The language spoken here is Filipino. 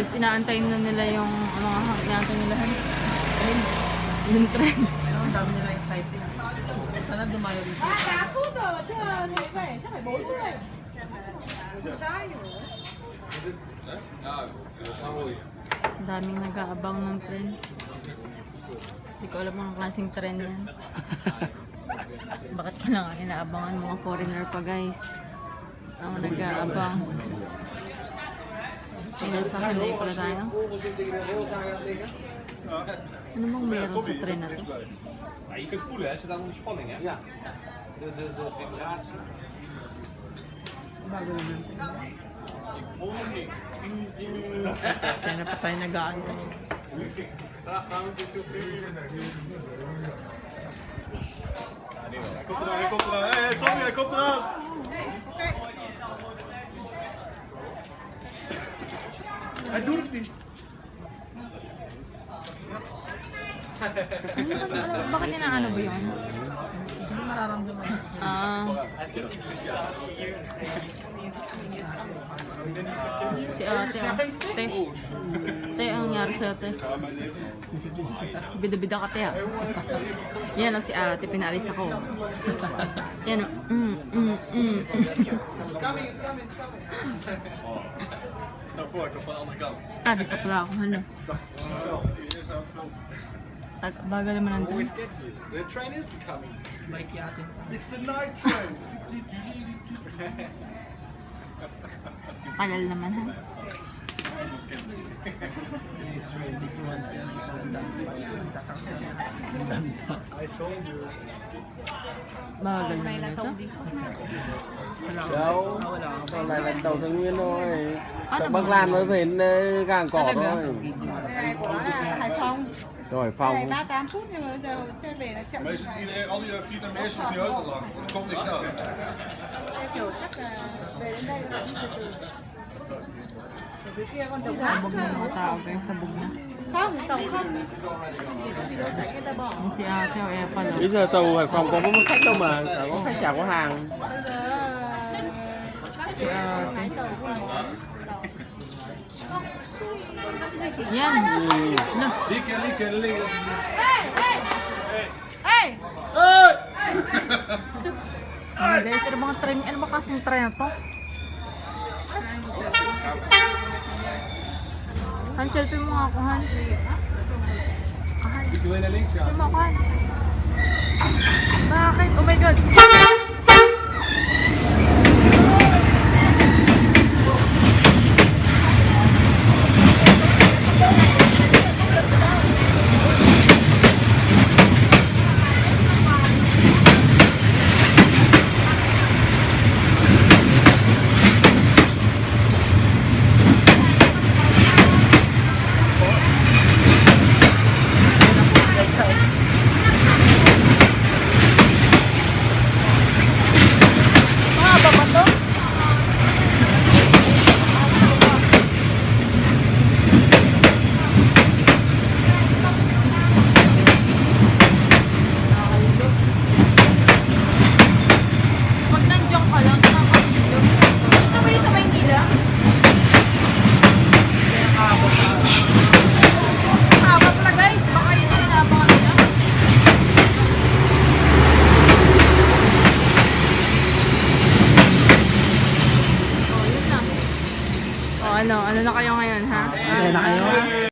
guys, inaantay na nila yung inaantay nila yung tren. Ang dami nila excited. Sana dumayo dito. Ang daming nag-aabang ng tren. Hindi ko alam ang klaseng tren yan. Bakit kailangan inaabangan mga foreigner pa guys? Ang nag-aabang. Kaya sa Hanoi pala tayo. Ano bang meron sa tren na to? Ja, je kunt voelen, hè? Ze staan onder spanning, hè? Ja. De vibratie. Bago naman. Ik Kaya na pa tayo nag-aan. Hij komt eraan. Hé, Tommy, hij komt eraan. Hij doet het niet. Bakit inaano ba yun? Hindi mararamdaman. Si ate oh. Te, ang nangyari sa ate. Bida-bida ka te ah. Yan oh, si ate, pinalis ako. Yan oh. Stel voor, ik kom van de andere kant. Ah, dito pala ako. Ano? Bagal naman nandun. The train is coming. Bike yatin. It's the night train. Tagal naman ha. Bagal naman ito. Đâu, còn lại là tàu Thái Nguyên thôi. Tàu Bắc Lan mới về đến Cảng Cỏ thôi. Này của nó là Hải Phòng. Rồi Hải Phòng. Này 38 phút nhưng mà giờ chơi về là chậm. Meestal iedereen, al die Vietnamezen hoeven niet uit te lachen. Er komt niks aan. Cái kiểu chắc là về đến đây là đi từ từ. Ở dưới kia con đồng Sabog ng mga tao guys, sabog na. Không, tàu không. Chỉ có gì đâu chạy người ta bỏ. Si ate o eh pala. Bây giờ tàu Hải Phòng có khách đâu mà, chả có khách chả có hàng. Bây giờ các chị lái tàu không có. Yan. No. Lieke, links. Hey! Guys, ano mga tren? Ano ba kasing tren na to? Han, selfie mo nga ako, Han. Doe naar links, ja. Selfie mo ako, Han. Bakit? Oh my God. Ano na kayo ngayon, ha? Masaya na kayo?